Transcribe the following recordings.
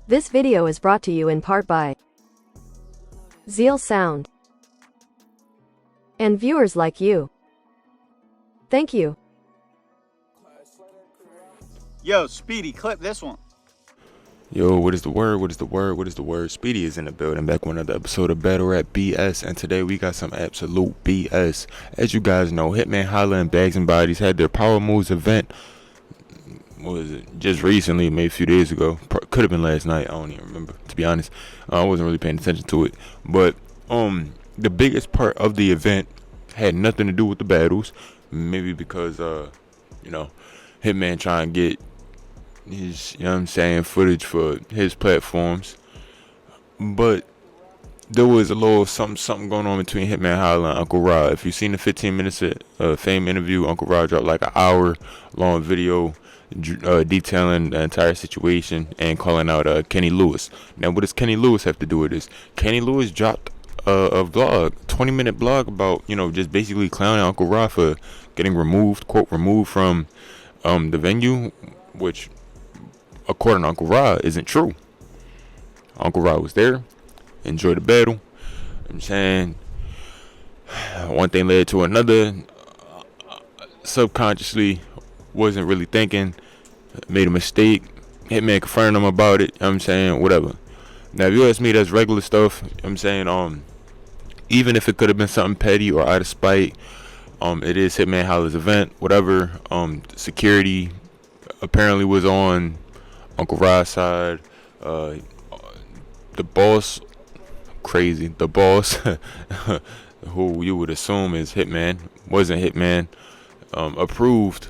This video is brought to you in part by Zeal Sound and viewers like you. Thank you. Yo, Speedy, clip this one. Yo, what is the word? What is the word? What is the word? Speedy is in the building, back with another episode of Battlerap BS, and today we got some absolute BS. As you guys know, Hitman Holla and Bags and Bodies had their Power Moves event. What was it? Just recently, maybe a few days ago. Could have been last night. I don't even remember, to be honest. I wasn't really paying attention to it. But the biggest part of the event had nothing to do with the battles. Maybe because Hitman trying to get his, footage for his platforms. But there was a little something going on between Hitman Holla and Uncle Rod. If you've seen the 15 minutes of Fame interview, Uncle Rod dropped like an hour long video detailing the entire situation and calling out Kenny Lewis. Now, what does Kenny Lewis have to do with this? Kenny Lewis dropped a vlog, 20-minute blog about, just basically clowning Uncle Rod for getting removed from the venue, which, according to Uncle Rod, isn't true. Uncle Rod was there, enjoyed the battle. I'm saying one thing led to another. Subconsciously, wasn't really thinking, made a mistake. Hitman confronted him about it. I'm saying whatever. Now, if you ask me, that's regular stuff. I'm saying even if it could have been something petty or out of spite, it is Hitman Holla's event. Whatever. Security apparently was on Uncle Rod's side. The boss, crazy. The boss, who you would assume is Hitman, wasn't Hitman. Approved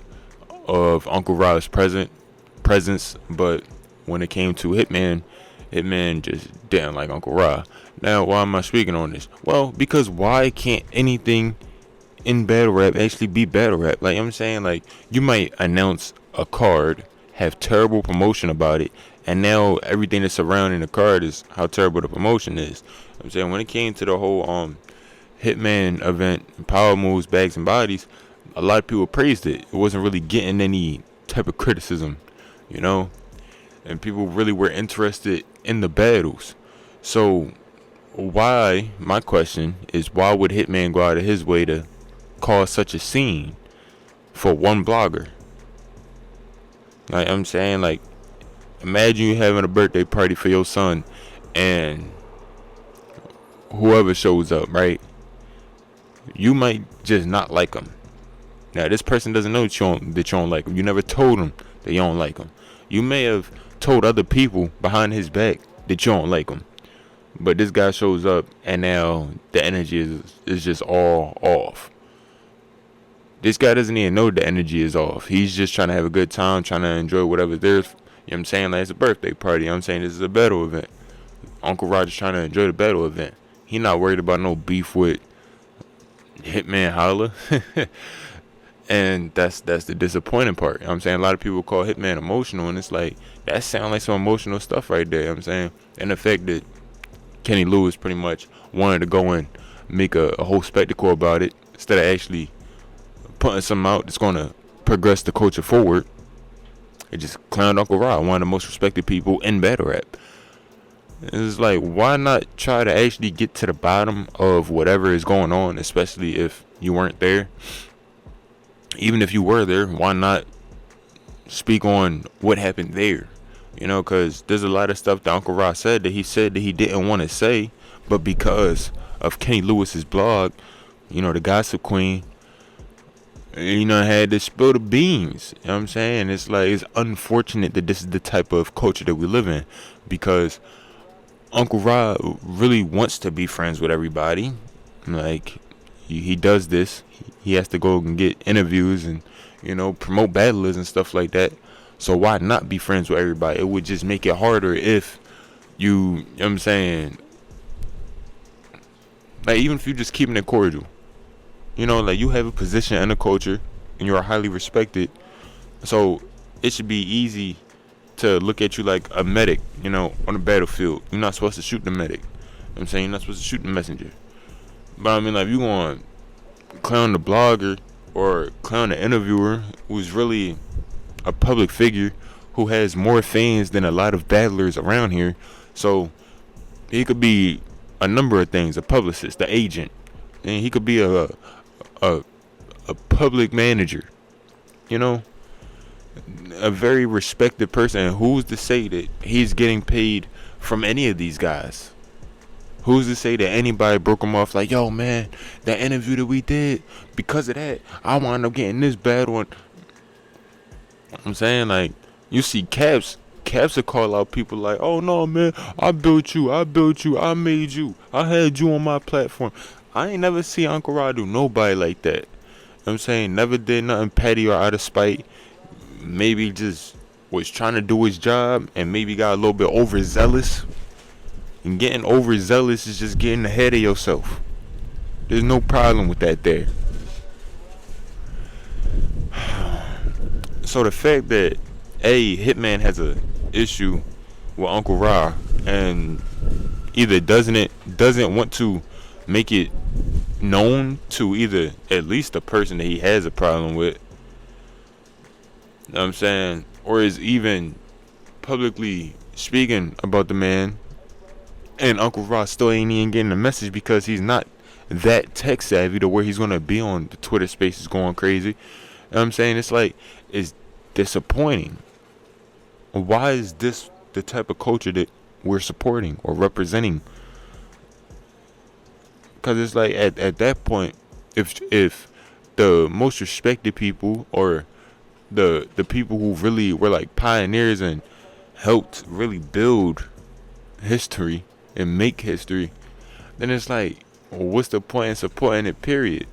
of Uncle Rod's presence, but when it came to Hitman just didn't like Uncle Rod. Now, why am I speaking on this? Well, because why can't anything in battle rap actually be battle rap? Like, I'm saying, like, you might announce a card, have terrible promotion about it, and now everything that's surrounding the card is how terrible the promotion is. I'm saying, when it came to the whole Hitman event, Power Moves, Bags and Bodies, a lot of people praised it. It wasn't really getting any type of criticism, and people really were interested in the battles. So my question is, why would Hitman go out of his way to cause such a scene for one blogger? Like, I'm saying, like, imagine you having a birthday party for your son and whoever shows up, right? You might just not like him. Now, this person doesn't know that you don't like him. You never told him that you don't like him. You may have told other people behind his back that you don't like him. But this guy shows up, and now the energy is just all off. This guy doesn't even know the energy is off. He's just trying to have a good time, trying to enjoy whatever there's. You know what I'm saying? Like, it's a birthday party. I'm saying this is a battle event. Uncle Roger's trying to enjoy the battle event. He not worried about no beef with Hitman Holla. And that's the disappointing part. You know what I'm saying? A lot of people call Hitman emotional, and it's like, that sounds like some emotional stuff right there. You know what I'm saying? And the fact that Kenny Lewis pretty much wanted to go and make a whole spectacle about it instead of actually putting something out that's going to progress the culture forward. It just clowned Uncle Rod, one of the most respected people in battle rap. It's like, why not try to actually get to the bottom of whatever is going on, especially if you weren't there? Even if you were there, why not speak on what happened there? Because there's a lot of stuff that Uncle Rod said that he didn't want to say, but because of Kenny Lewis's blog, the Gossip Queen, had to spill the beans. You know what I'm saying? It's like, it's unfortunate that this is the type of culture that we live in, because Uncle Rod really wants to be friends with everybody. Like, he does this. He has to go and get interviews and, promote battlers and stuff like that. So why not be friends with everybody? It would just make it harder if you know what I'm saying? Like, even if you're just keeping it cordial. Like, you have a position in the culture and you are highly respected. So it should be easy to look at you like a medic, on the battlefield. You're not supposed to shoot the medic. You know what I'm saying? You're not supposed to shoot the messenger. But I mean, like, if you going to clown the blogger or clown the interviewer who's really a public figure who has more fans than a lot of battlers around here. So he could be a number of things: a publicist, the agent, and he could be a public manager. You know, a very respected person. And who's to say that he's getting paid from any of these guys? Who's to say that anybody broke him off like, yo, man, that interview that we did, because of that, I wound up getting this bad one. I'm saying, like, you see Caps will call out people like, oh, no, man, I built you, I made you, I had you on my platform. I ain't never see Uncle Rod do nobody like that. You know what I'm saying? Never did nothing petty or out of spite. Maybe just was trying to do his job and maybe got a little bit overzealous. And getting overzealous is just getting ahead of yourself. There's no problem with that there. So the fact that Hitman has a issue with Uncle Ra and either doesn't want to make it known to either at least the person that he has a problem with, you know what I'm saying, or is even publicly speaking about the man, and Uncle Ross still ain't even getting the message because he's not that tech savvy to where he's gonna be on the Twitter spaces going crazy. You know what I'm saying? It's like, it's disappointing. Why is this the type of culture that we're supporting or representing? Because it's like at that point, if the most respected people or the people who really were like pioneers and helped really build history and make history, then it's like, well, what's the point in supporting it, period?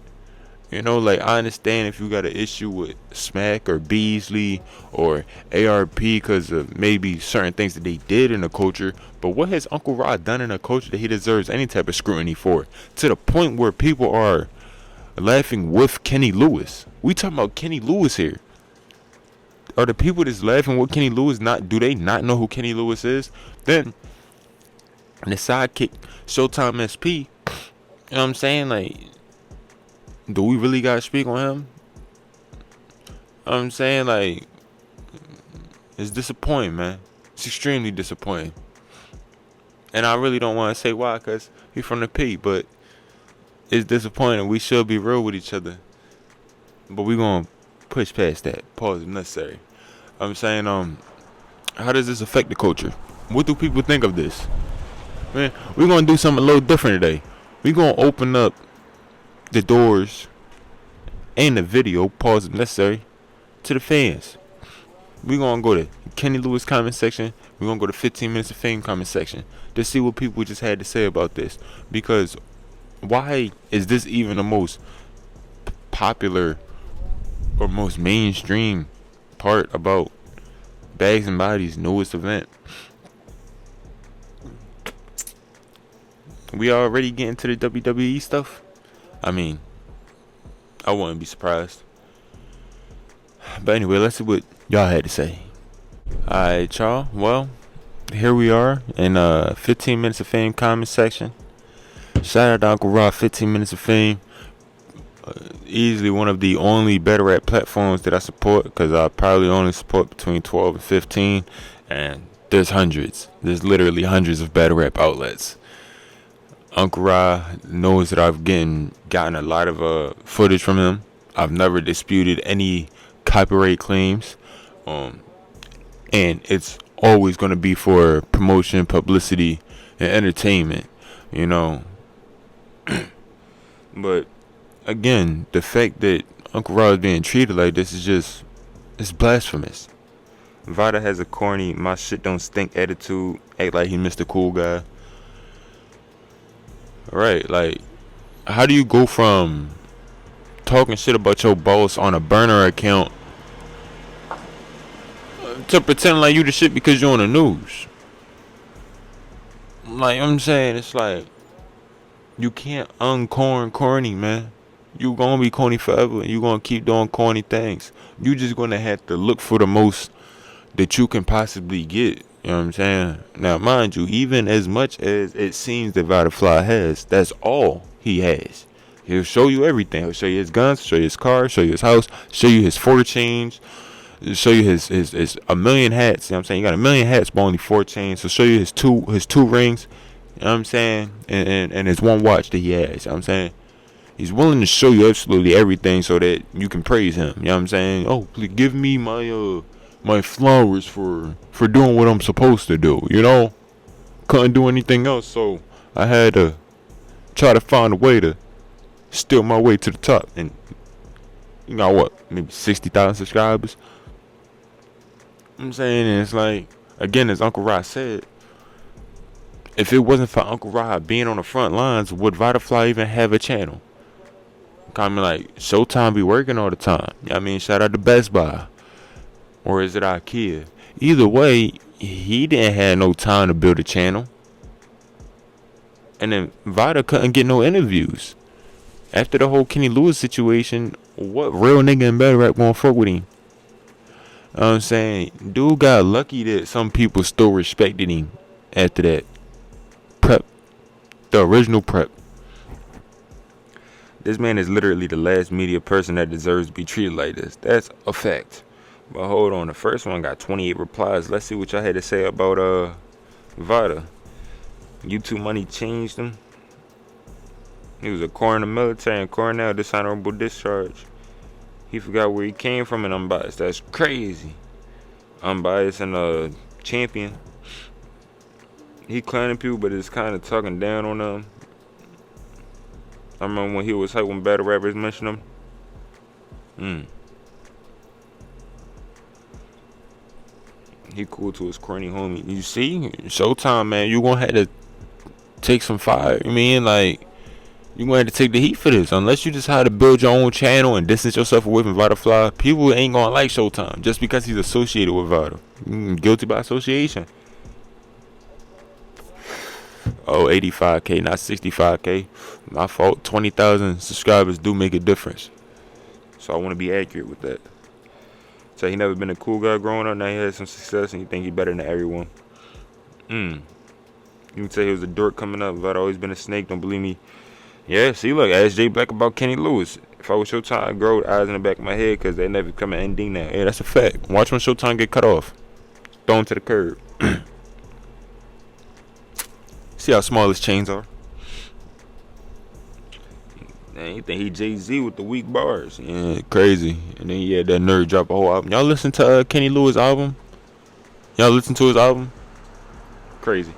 You know, like, I understand if you got an issue with Smack or Beasley or ARP because of maybe certain things that they did in the culture, but what has Uncle Rod done in a culture that he deserves any type of scrutiny for? To the point where people are laughing with Kenny Lewis. We talking about Kenny Lewis here. Are the people that's laughing with Kenny Lewis do they not know who Kenny Lewis is? Then the sidekick Showtime SP, you know what I'm saying? Like, do we really gotta speak on him? You know what I'm saying, like, it's disappointing, man. It's extremely disappointing. And I really don't want to say why, because he's from the P, but it's disappointing. We should be real with each other. But we gonna push past that. Pause if necessary. I'm saying, how does this affect the culture? What do people think of this? Man, we're gonna do something a little different today. We're gonna open up the doors and the video, pause if necessary, to the fans. We're gonna go to Kenny Lewis comment section. We're gonna go to 15 Minutes of Fame comment section to see what people just had to say about this. Because why is this even the most popular or most mainstream part about Bags and Bodies' newest event? We already getting to the WWE stuff. I mean, I wouldn't be surprised. But anyway, let's see what y'all had to say. Alright, y'all. Well, here we are in 15 Minutes of Fame comment section. Shout out to Uncle Rob, 15 Minutes of Fame. Easily one of the only Battlerap platforms that I support, because I probably only support between 12 and 15. And there's hundreds. There's literally hundreds of Battlerap outlets. Uncle Ra knows that I've gotten a lot of footage from him. I've never disputed any copyright claims, and it's always going to be for promotion, publicity, and entertainment, you know. But again, the fact that Uncle Ra is being treated like this is it's blasphemous. Vada has a corny, my shit don't stink attitude, act like he Mr. Cool Guy. Right, like, how do you go from talking shit about your boss on a burner account to pretending like you the shit because you're on the news? Like, I'm saying, it's like, you can't corny, man. You gonna be corny forever, and you gonna keep doing corny things. You just gonna have to look for the most that you can possibly get. You know what I'm saying? Now, mind you, even as much as it seems that Vada has, that's all he has. He'll show you everything. He'll show you his guns, show you his car, show you his house, show you his fortunes. show you his a million hats. You know what I'm saying? You got a million hats but only 4 chains. So show you his two rings. You know what I'm saying? And his one watch that he has. You know what I'm saying? He's willing to show you absolutely everything so that you can praise him. You know what I'm saying? Oh, please give me my flowers for doing what I'm supposed to do. You know, couldn't do anything else, so I had to try to find a way to steal my way to the top. And you got what? Maybe 60,000 subscribers. I'm saying, and it's like, again, as Uncle Rod said, if it wasn't for Uncle Rod being on the front lines, would Battlerap even have a channel? I mean, like, Showtime be working all the time. You know what I mean? Shout out to Best Buy. Or is it IKEA? Either way, he didn't have no time to build a channel. And then Vada couldn't get no interviews. After the whole Kenny Lewis situation, what real nigga in Battlerap gonna fuck with him? You know what I'm saying? Dude got lucky that some people still respected him after that prep. The original prep. This man is literally the last media person that deserves to be treated like this. That's a fact. But hold on, the first one got 28 replies. Let's see what y'all had to say about Vada. YouTube money changed him. He was a corps in the military and Cornell dishonorable discharge. He forgot where he came from and unbiased. That's crazy. Unbiased and a champion. He clowning people, but it's kind of talking down on them. I remember when he was hyped when battle rappers mentioned him. He cool to his corny homie. You see, Showtime, man, you gonna have to take some fire. I mean, like, you gonna have to take the heat for this. Unless you decide to build your own channel and distance yourself away from Battlerap, people ain't gonna like Showtime just because he's associated with Vada. Guilty by association. Oh, 85K, not 65K. My fault. 20,000 subscribers do make a difference. So I want to be accurate with that. So he never been a cool guy growing up. Now he has some success and you think he better than everyone. You can say he was a dork coming up. But I'd always been a snake. Don't believe me. Yeah, see, look, ask Jay Black about Kenny Lewis. If I was Showtime, I'd grow eyes in the back of my head because they never come an ending now. Yeah, that's a fact. Watch when Showtime get cut off. Thrown to the curb. See how small his chains are? Man, you think he Jay-Z with the weak bars. Yeah, crazy. And then he had that nerd drop a whole album. Y'all listen to Kenny Lewis album? Y'all listen to his album? Crazy.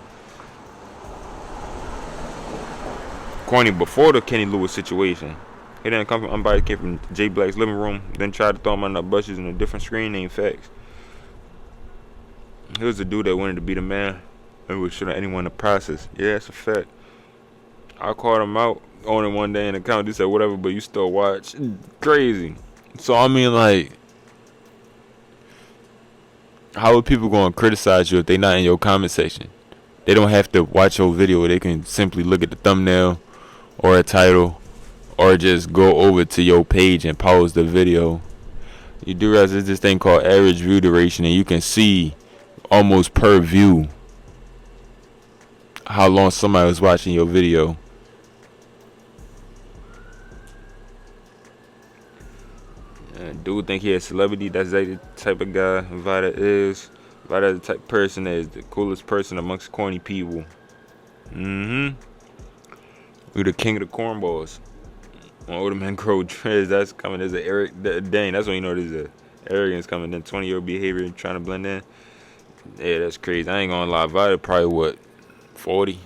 Corny before the Kenny Lewis situation. He didn't come from unbiased, came from Jay Black's living room. Then tried to throw him on the bushes in a different screen named Facts. He was the dude that wanted to be the man. And would shoot at anyone in the process. Yeah, that's a fact. I called him out on it one day in the account. He said, whatever, but you still watch. Crazy. So, I mean, like, how are people going to criticize you if they're not in your comment section? They don't have to watch your video. They can simply look at the thumbnail or a title or just go over to your page and pause the video. You do realize there's this thing called average view duration, and you can see almost per view how long somebody was watching your video. Dude think he a celebrity. That's the type of guy Vada is. Vada the type of person that is the coolest person amongst corny people. We the king of the cornballs. When older men grow dreads, that's coming as an Eric. Dang, that's when you know there's a arrogance coming. Then 20-year-old behavior and trying to blend in. Yeah, that's crazy. I ain't gonna lie. Vada probably what? 40,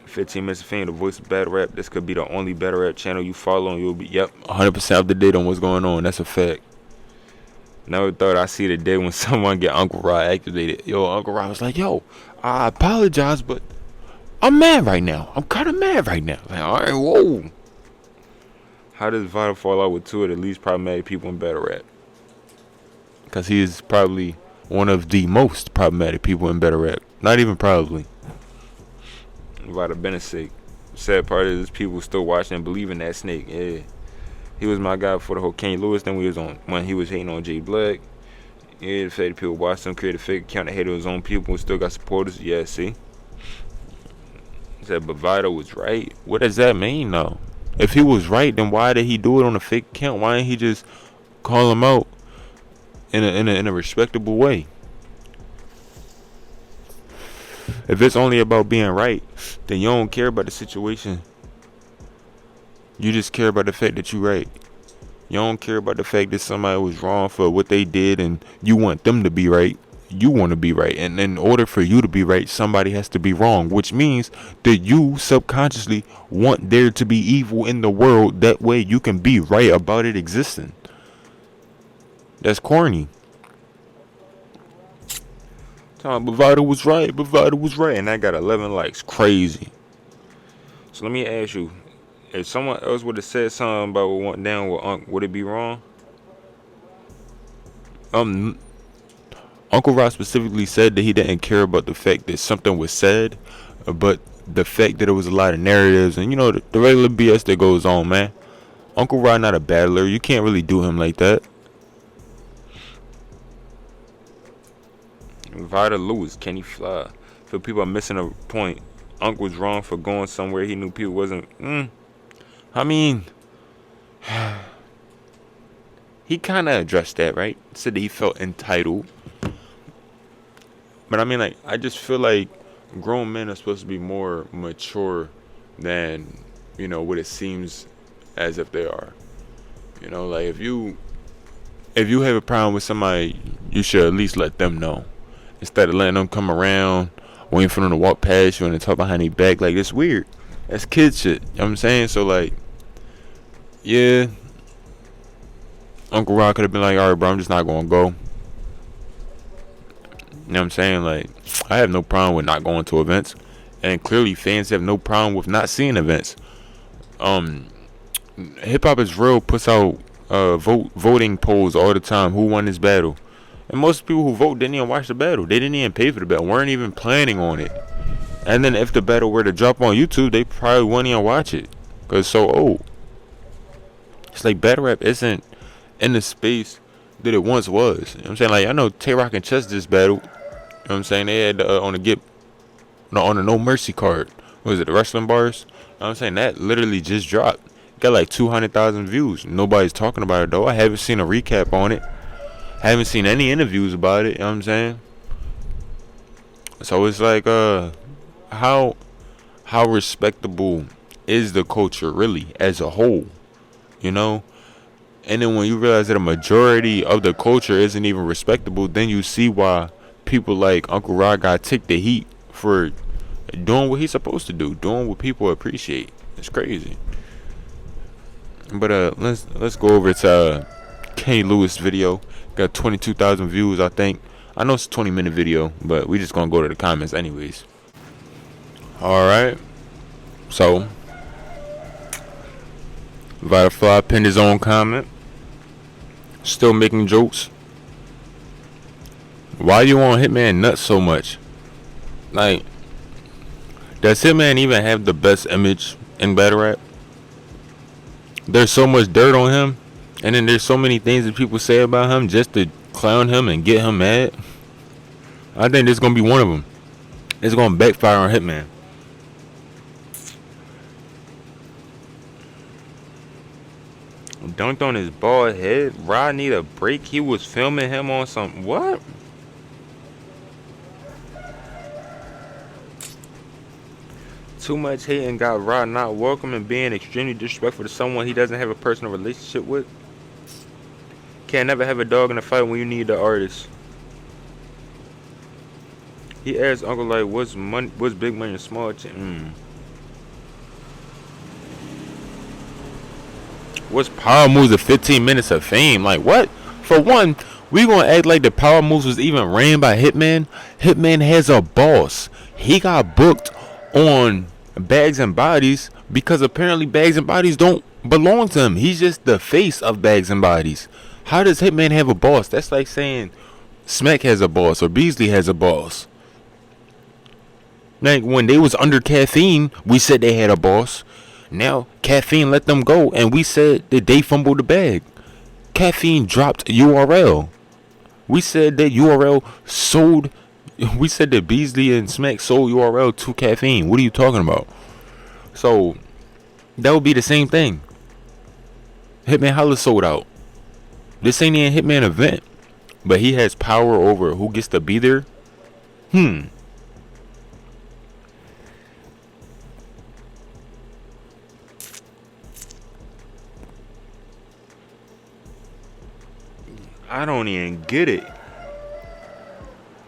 15 minutes of fame, the voice of Battlerap. This could be the only Battlerap channel you follow and you'll be 100% up to date on what's going on. That's a fact. Never thought I'd see the day when someone get Uncle Rod activated. Yo, Uncle Rod was like, yo, I apologize, but I'm mad right now. I'm kind of mad right now. Like, all right, whoa. How does Vada fall out with two of the least problematic people in Battlerap? Because he is probably one of the most problematic people in Battlerap. Not even probably. Vada been a snake. Sad part is people still watching and believing that snake. Yeah. He was my guy for the whole Kenny Lewis thing when he was hating on Jay Black. Yeah, the fact that people watched him create a fake account that hated his own people and still got supporters. Yeah, see? He said, but Vada was right. What does that mean, though? If he was right, then why did he do it on a fake account? Why didn't he just call him out in a respectable way. If it's only about being right, then you don't care about the situation. You just care about the fact that you're right. You don't care about the fact that somebody was wrong for what they did and you want them to be right. You want to be right. And in order for you to be right, somebody has to be wrong, which means that you subconsciously want there to be evil in the world. That way you can be right about it existing. That's corny. Bovada was right. Bovada was right. And I got 11 likes. Crazy. So let me ask you. If someone else would have said something about what went down with Unc, would it be wrong? Uncle Rob specifically said that he didn't care about the fact that something was said, but the fact that it was a lot of narratives and, you know, the regular BS that goes on, man. Uncle Rob not a battler. You can't really do him like that. Vida Lewis, can he fly? Feel people are missing a point. Unc was wrong for going somewhere he knew people wasn't. I mean, he kind of addressed that, right? Said that he felt entitled. But I mean, like, I just feel like grown men are supposed to be more mature than, you know, what it seems as if they are. You know, like, if you have a problem with somebody, you should at least let them know. Instead of letting them come around, waiting for them to walk past you and then talk behind their back. Like, it's weird. That's kid shit. You know what I'm saying? So, like, yeah, Uncle Rob could have been like, all right, bro, I'm just not going to go. You know what I'm saying? Like, I have no problem with not going to events. And clearly fans have no problem with not seeing events. Hip Hop Is Real puts out voting polls all the time. Who won this battle? And most people who vote didn't even watch the battle. They didn't even pay for the battle. Weren't even planning on it. And then if the battle were to drop on YouTube, they probably wouldn't even watch it. Because it's so old. It's like Battlerap isn't in the space that it once was. You know what I'm saying? Like, I know Tay-Rock and Chess just battled. You know what I'm saying? They had on the No Mercy card. What was it, the wrestling bars? You know what I'm saying? That literally just dropped. Got like 200,000 views. Nobody's talking about it though. I haven't seen a recap on it. I haven't seen any interviews about it. You know what I'm saying? So it's like, how respectable is the culture really as a whole? You know? And then when you realize that a majority of the culture isn't even respectable, then you see why people like Uncle Rod got ticked the heat for doing what he's supposed to do, doing what people appreciate. It's crazy. But let's go over to Kenny Lewis video. Got 22,000 views, I think. I know it's a 20-minute video, but we just gonna go to the comments anyways. Alright. So Butterfly pinned his own comment. Still making jokes. Why you on Hitman nuts so much? Like, does Hitman even have the best image in Battlerap? There's so much dirt on him, and then there's so many things that people say about him just to clown him and get him mad. I think this is gonna be one of them. It's gonna backfire on Hitman. Dunked on his bald head. Rod need a break. He was filming him on some what? Too much hating got Rod not welcome and being extremely disrespectful to someone he doesn't have a personal relationship with. Can't never have a dog in a fight when you need the artist. He asked Uncle like, what's big money and small change? What's power moves of 15 minutes of fame? Like what? For one, we gonna act like the power moves was even ran by Hitman. Hitman has a boss. He got booked on Bags and Bodies because apparently Bags and Bodies don't belong to him. He's just the face of Bags and Bodies. How does Hitman have a boss? That's like saying Smack has a boss or Beasley has a boss. Like when they was under Caffeine, we said they had a boss. Now Caffeine let them go and we said that they fumbled the bag. Caffeine dropped URL. We said that URL sold. We said that Beasley and Smack sold URL to Caffeine. What are you talking about? So that would be the same thing. Hitman Holla sold out. This ain't a Hitman event, but he has power over who gets to be there. I don't even get it.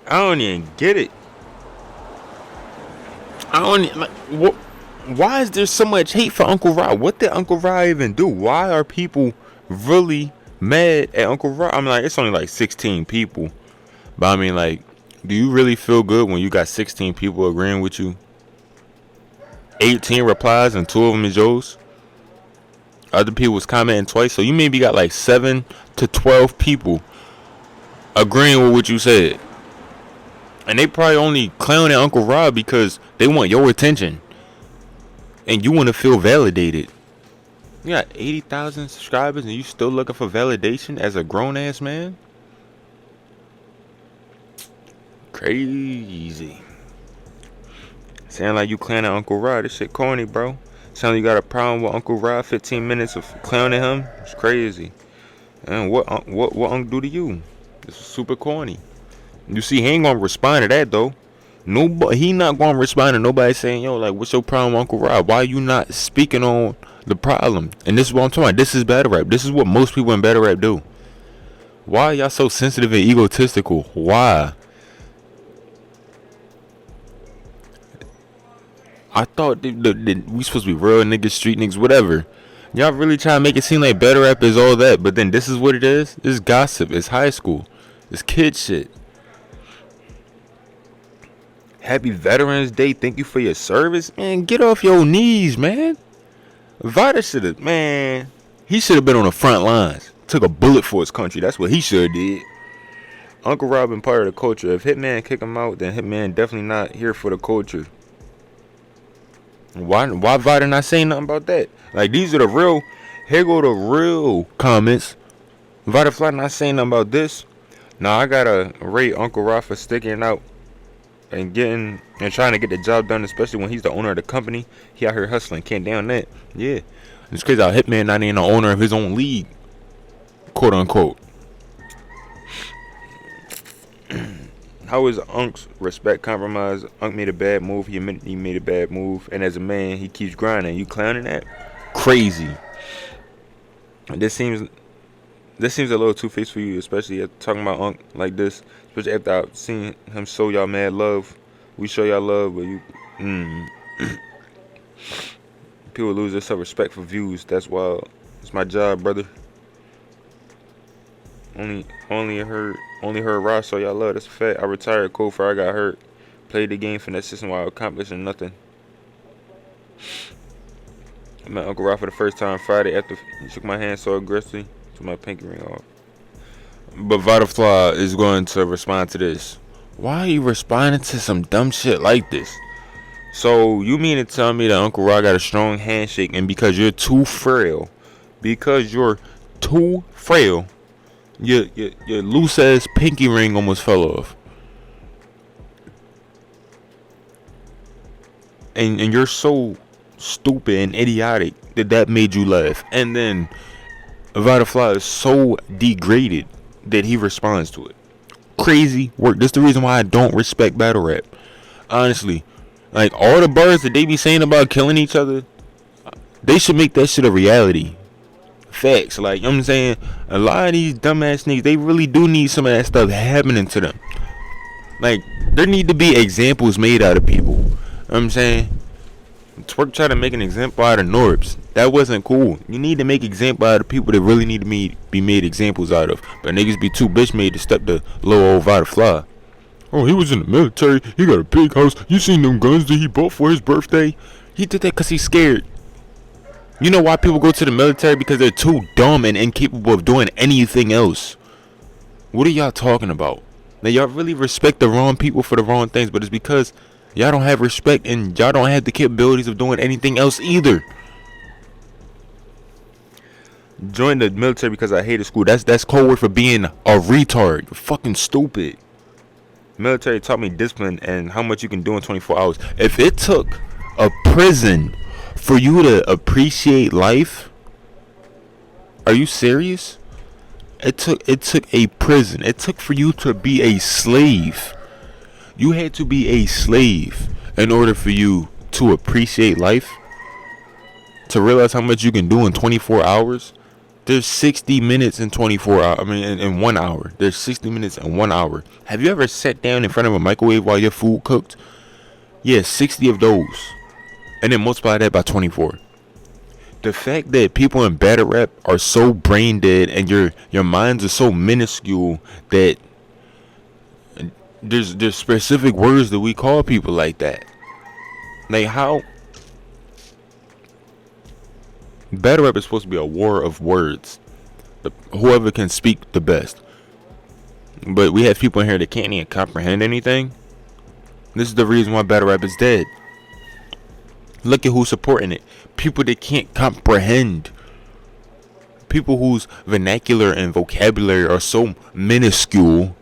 I don't even get it. I don't like what. Why is there so much hate for Uncle Rob? What did Uncle Rob even do? Why are people really mad at Uncle Rob? I mean, like, it's only like 16 people, but I mean, like, do you really feel good when you got 16 people agreeing with you? 18 replies and 2 of them is yours. Other people was commenting twice, so you maybe got like 7 to 12 people agreeing with what you said. And they probably only clowning Uncle Rob because they want your attention. And you want to feel validated. You got 80,000 subscribers and you still looking for validation as a grown-ass man? Crazy. Sound like you clowning Uncle Rob. This shit corny, bro. Sound like you got a problem with Uncle Rob. 15 minutes of clowning him. It's crazy. And what Uncle do to you? This is super corny. You see, he ain't gonna respond to that though. Nobody, he not gonna respond to nobody saying, yo, like, what's your problem, Uncle Rob? Why you not speaking on the problem? And this is what I'm talking about. This is Battlerap. This is what most people in Battlerap do. Why are y'all so sensitive and egotistical? Why? I thought we supposed to be real niggas, street niggas, whatever. Y'all really trying to make it seem like Battlerap is all that, but then this is what it is. It's gossip. It's high school. It's kid shit. Happy Veterans Day. Thank you for your service. Man, get off your knees, man. Vada should have, man. He should have been on the front lines. Took a bullet for his country. That's what he should have did. Uncle Rob been part of the culture. If Hitman kick him out, then Hitman definitely not here for the culture. Why Vada not saying nothing about that? Like, these are the real, here go the real comments. Vada Fly not saying nothing about this. Now I gotta rate Uncle Rob for sticking out and getting and trying to get the job done, especially when he's the owner of the company. He out here hustling, can't down that. Yeah, it's crazy how Hitman not even the owner of his own league, quote unquote. How is Unc's respect compromised? Unc made a bad move. He admitted he made a bad move, and as a man, he keeps grinding. You clowning that? Crazy. This seems a little two-faced for you, especially after talking about Unc like this. Especially after I've seen him show y'all mad love. We show y'all love, but you people lose their self-respect for views. That's wild. It's my job, brother. Only heard Ross show y'all love. That's a fact. I retired cold before I got hurt. Played the game for that system while accomplishing nothing. I met Uncle Rob for the first time Friday after he shook my hand so aggressively. Took my pinky ring off. But Vitafly is going to respond to this. Why are you responding to some dumb shit like this? So you mean to tell me that Uncle Rob got a strong handshake, and because you're too frail, your loose ass pinky ring almost fell off, and you're so stupid and idiotic that made you laugh, and then Vitafly is so degraded that he responds to it. Crazy work. That's the reason why I don't respect Battlerap. Honestly, like, all the bars that they be saying about killing each other, they should make that shit a reality. Facts. Like, you know what I'm saying? A lot of these dumbass niggas, they really do need some of that stuff happening to them. Like, there need to be examples made out of people. You know what I'm saying? Twerk tried to make an example out of Norbs. That wasn't cool. You need to make example out of people that really need to be made examples out of. But niggas be too bitch made to step the low old Vitafly. Oh, he was in the military. He got a big house. You seen them guns that he bought for his birthday? He did that because he's scared. You know why people go to the military? Because they're too dumb and incapable of doing anything else. What are y'all talking about? Now, y'all really respect the wrong people for the wrong things, but it's because y'all don't have respect and y'all don't have the capabilities of doing anything else either. Join the military because I hated school. That's code word for being a retard. You're fucking stupid. Military taught me discipline and how much you can do in 24 hours. If it took a prison for you to appreciate life, are you serious? It took a prison. It took for you to be a slave. You had to be a slave in order for you to appreciate life, to realize how much you can do in 24 hours. There's 60 minutes in 24 hours. I mean, in 1 hour. There's 60 minutes in 1 hour. Have you ever sat down in front of a microwave while your food cooked? Yeah, 60 of those. And then multiply that by 24. The fact that people in battle rap are so brain dead and your minds are so minuscule that there's specific words that we call people like that. Like, how battle rap is supposed to be a war of words. Whoever can speak the best. But we have people in here that can't even comprehend anything. This is the reason why battle rap is dead. Look at who's supporting it. People that can't comprehend. People whose vernacular and vocabulary are so minuscule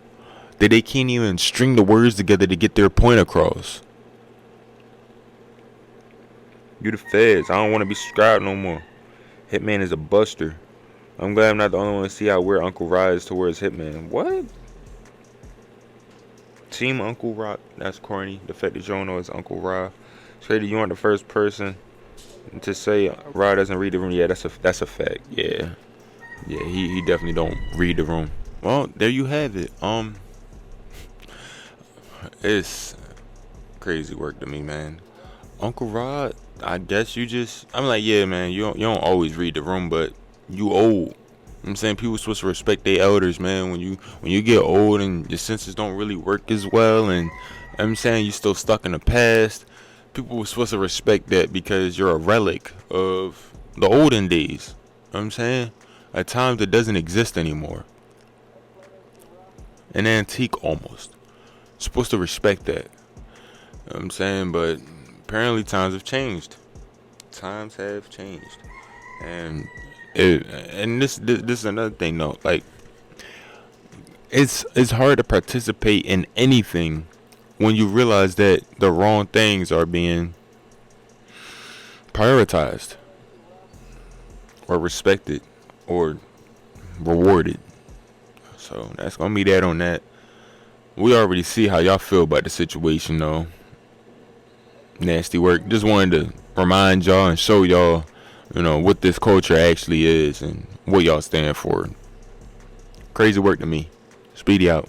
that they can't even string the words together to get their point across. You the feds. I don't want to be subscribed no more. Hitman is a buster. I'm glad I'm not the only one to see how weird Uncle Ra is towards Hitman. What? Team Uncle Ra. That's corny. The fact that you don't know it's Uncle Ra. Shady, you aren't the first person to say Ra doesn't read the room. Yeah, that's a fact. Yeah. Yeah, he definitely don't read the room. Well, there you have it. It's crazy work to me, man. Uncle Rod, I guess I'm like, yeah, man, you don't always read the room, but you old. I'm saying people supposed to respect their elders, man. When you get old and your senses don't really work as well, and I'm saying you still stuck in the past, people were supposed to respect that because you're a relic of the olden days. You know what I'm saying? A time that doesn't exist anymore. An antique almost. Supposed to respect that. You know what I'm saying? But apparently times have changed. Times have changed. And this is another thing though. Like, it's hard to participate in anything when you realize that the wrong things are being prioritized or respected or rewarded. So that's gonna be that on that. We already see how y'all feel about the situation though. Nasty work. Just wanted to remind y'all and show y'all, what this culture actually is and what y'all stand for. Crazy work to me. Speedy out.